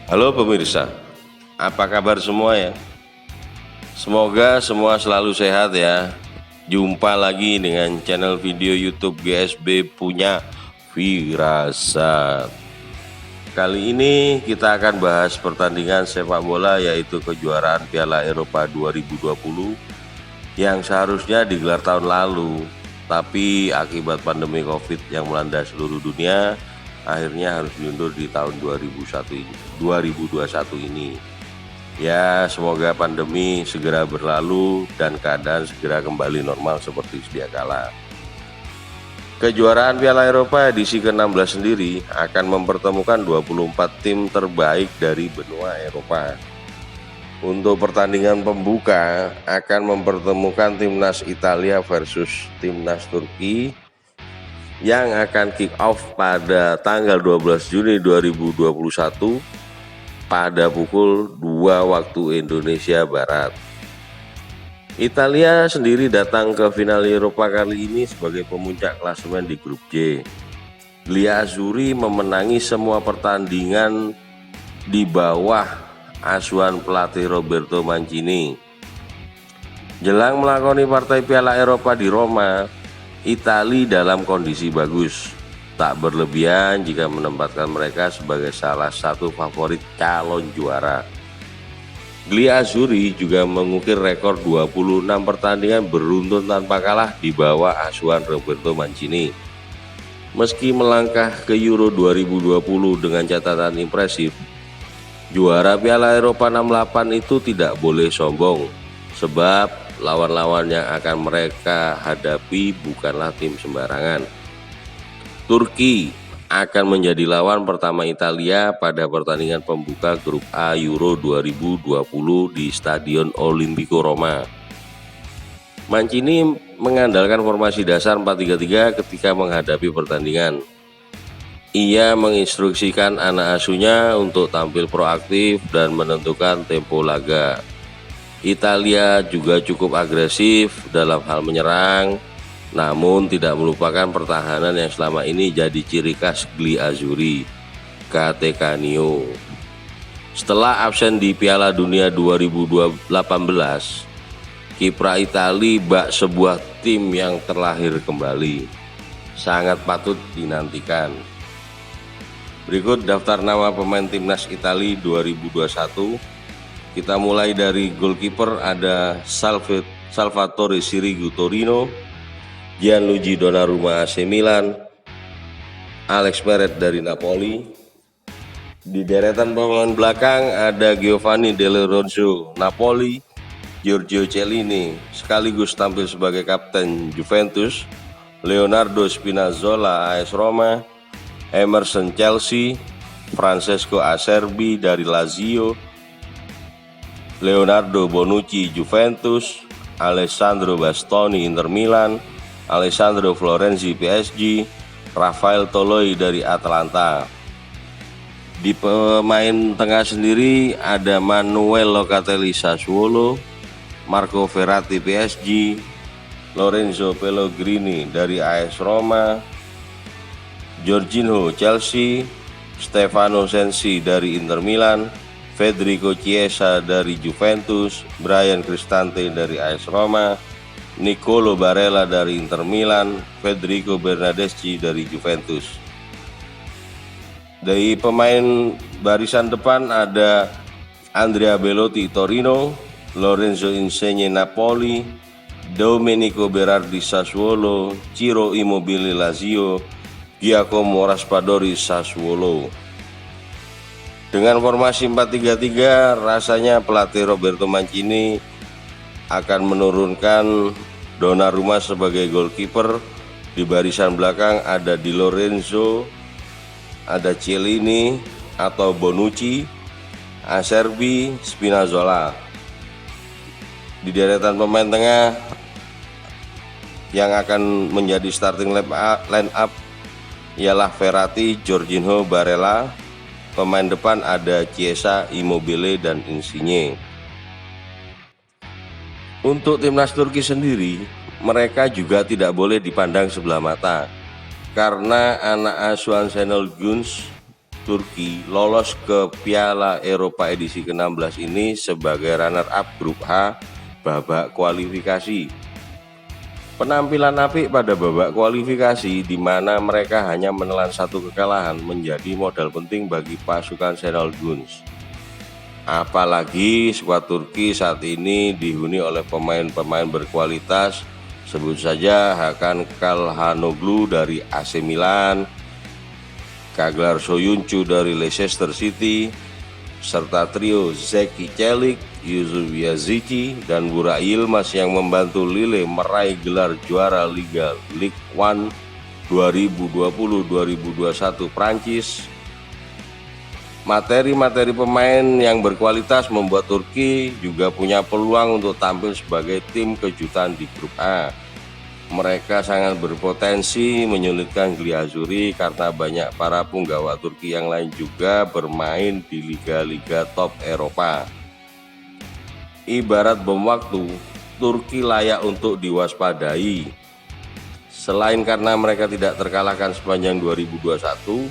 Halo pemirsa, apa kabar semua ya? Semoga semua selalu sehat ya. Jumpa lagi dengan channel video YouTube GSB Punya Firasat. Kali ini kita akan bahas pertandingan sepak bola yaitu kejuaraan Piala Eropa 2020 yang seharusnya digelar tahun lalu, tapi akibat pandemi Covid yang melanda seluruh dunia, akhirnya harus diundur di tahun 2021 ini. Ya, semoga pandemi segera berlalu dan keadaan segera kembali normal seperti sedia kala. Kejuaraan Piala Eropa edisi ke-16 sendiri akan mempertemukan 24 tim terbaik dari benua Eropa. Untuk pertandingan pembuka akan mempertemukan timnas Italia versus timnas Turki yang akan kick off pada tanggal 12 Juni 2021 pada pukul 2 waktu Indonesia Barat. Italia sendiri datang ke final Eropa kali ini sebagai pemuncak klasemen di grup J. Gli Azzurri memenangi semua pertandingan di bawah asuhan pelatih Roberto Mancini. Jelang melakoni partai Piala Eropa di Roma, Italia dalam kondisi bagus, tak berlebihan jika menempatkan mereka sebagai salah satu favorit calon juara. Gli Azzurri juga mengukir rekor 26 pertandingan beruntun tanpa kalah di bawah asuhan Roberto Mancini. Meski melangkah ke Euro 2020 dengan catatan impresif, juara Piala Eropa 68 itu tidak boleh sombong, sebab lawan-lawan yang akan mereka hadapi bukanlah tim sembarangan. Turki akan menjadi lawan pertama Italia pada pertandingan pembuka grup A Euro 2020 di Stadion Olimpico Roma. Mancini mengandalkan formasi dasar 4-3-3 ketika menghadapi pertandingan. Ia menginstruksikan anak asuhnya untuk tampil proaktif dan menentukan tempo laga. Italia juga cukup agresif dalam hal menyerang, namun tidak melupakan pertahanan yang selama ini jadi ciri khas Gli Azzurri, Kate Canio. Setelah absen di Piala Dunia 2018, kiprah Italia bak sebuah tim yang terlahir kembali. Sangat patut dinantikan. Berikut daftar nama pemain timnas Italia 2021. Kita mulai dari goalkeeper ada Salvatore Sirigu Torino, Gianluigi Donnarumma AC Milan, Alex Meret dari Napoli. Di deretan pemain belakang ada Giovanni Del Lorenzo Napoli, Giorgio Chiellini sekaligus tampil sebagai kapten Juventus, Leonardo Spinazzola AS Roma, Emerson Chelsea, Francesco Acerbi dari Lazio, Leonardo Bonucci Juventus, Alessandro Bastoni Inter Milan, Alessandro Florenzi PSG, Rafael Toloi dari Atalanta. Di pemain tengah sendiri ada Manuel Locatelli Sassuolo, Marco Verratti PSG, Lorenzo Pellegrini dari AS Roma, Jorginho Chelsea, Stefano Sensi dari Inter Milan, Federico Chiesa dari Juventus, Bryan Cristante dari AS Roma, Nicolo Barella dari Inter Milan, Federico Bernardeschi dari Juventus. Dari pemain barisan depan ada Andrea Belotti Torino, Lorenzo Insigne Napoli, Domenico Berardi Sassuolo, Ciro Immobile Lazio, Giacomo Raspadori Sassuolo. Dengan formasi 4-3-3, rasanya pelatih Roberto Mancini akan menurunkan Donnarumma sebagai goalkeeper. Di barisan belakang ada Di Lorenzo, ada Chiellini atau Bonucci, Acerbi, Spinazzola. Di deretan pemain tengah yang akan menjadi starting line up ialah Verratti, Jorginho, Barella. Pemain depan ada Chiesa, Immobile, dan Insigne. Untuk timnas Turki sendiri, mereka juga tidak boleh dipandang sebelah mata karena anak asuhan Şenol Güneş Turki lolos ke Piala Eropa edisi ke-16 ini sebagai runner-up grup H babak kualifikasi. Penampilan apik pada babak kualifikasi di mana mereka hanya menelan 1 kekalahan menjadi modal penting bagi pasukan Şenol Güneş. Apalagi skuad Turki saat ini dihuni oleh pemain-pemain berkualitas, sebut saja Hakan Çalhanoğlu dari AC Milan, Caglar Soyuncu dari Leicester City, serta trio Zeki Çelik, Yusuf Yazici, dan Burak Yilmaz yang membantu Lille meraih gelar juara Liga Ligue 1 2020-2021 Prancis. Materi-materi pemain yang berkualitas membuat Turki juga punya peluang untuk tampil sebagai tim kejutan di grup A. Mereka sangat berpotensi menyulitkan Gliazuri karena banyak para punggawa Turki yang lain juga bermain di liga-liga top Eropa. Ibarat bom waktu, Turki layak untuk diwaspadai. Selain karena mereka tidak terkalahkan sepanjang 2021,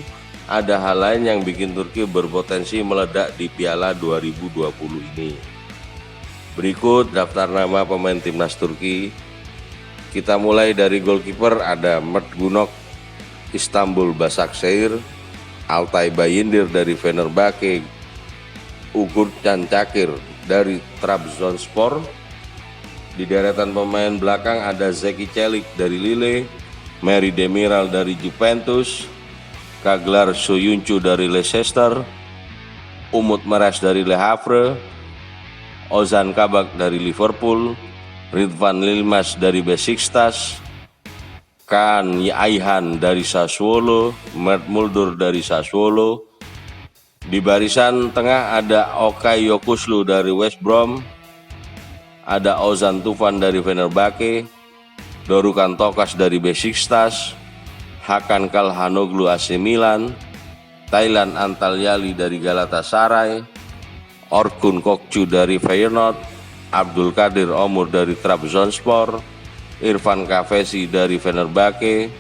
ada hal lain yang bikin Turki berpotensi meledak di Piala 2020 ini. Berikut daftar nama pemain timnas Turki. Kita mulai dari goalkeeper, ada Mert Günok Istanbul Başakşehir, Altay Bayındır dari Fenerbahçe, Ugur Cancakir dari Trabzonspor. Di deretan pemain belakang ada Zeki Çelik dari Lille, Merih Demiral dari Juventus, Caglar Soyuncu dari Leicester, Umut Meras dari Le Havre, Ozan Kabak dari Liverpool, Ridvan Yilmaz dari Besiktas, Kaan Ayhan dari Sassuolo, Mert Muldur dari Sassuolo. Di barisan tengah ada Okay Yokuşlu dari West Brom, ada Ozan Tufan dari Fenerbahçe, Dorukhan Tokas dari Besiktas, Hakan Çalhanoğlu AC Milan, Taylan Antalyali dari Galatasaray, Orkun Kokcu dari Feyenoord, Abdul Qadir Omur dari Trabzonspor, Irfan Kafesi dari Fenerbahçe,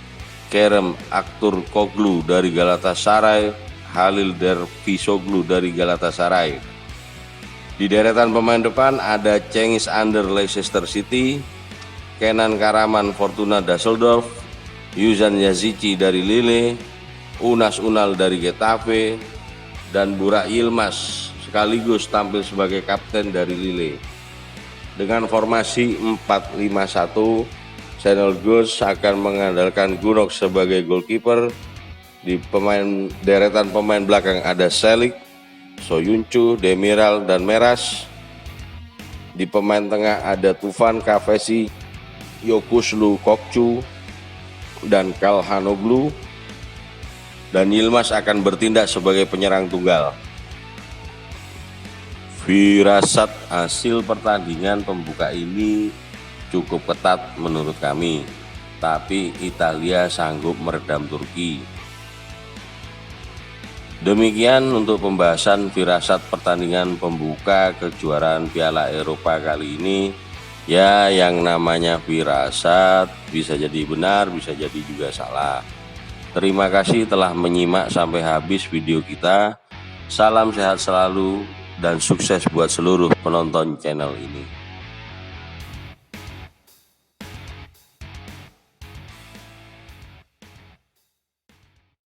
Kerem Aktürkoğlu dari Galatasaray, Halil Dervişoğlu dari Galatasaray. Di deretan pemain depan ada Cengiz Under Leicester City, Kenan Karaman Fortuna Düsseldorf, Yuzan Yazici dari Lille, Unas Unal dari Getafe, dan Burak Yilmaz sekaligus tampil sebagai kapten dari Lille. Dengan formasi 4-5-1, Şenol Güneş akan mengandalkan Günok sebagai goalkeeper. Di deretan pemain belakang ada Çelik, Soyuncu, Demiral, dan Meras. Di pemain tengah ada Tufan, Kafesi, Yokuşlu, Kokcu, dan Çalhanoğlu. Dan Yilmaz akan bertindak sebagai penyerang tunggal. Firasat hasil pertandingan pembuka ini cukup ketat menurut kami, tapi Italia sanggup meredam Turki. Demikian untuk pembahasan firasat pertandingan pembuka kejuaraan Piala Eropa kali ini. Ya, yang namanya firasat bisa jadi benar, bisa jadi juga salah. Terima kasih telah menyimak sampai habis video kita. Salam sehat selalu dan sukses buat seluruh penonton channel ini.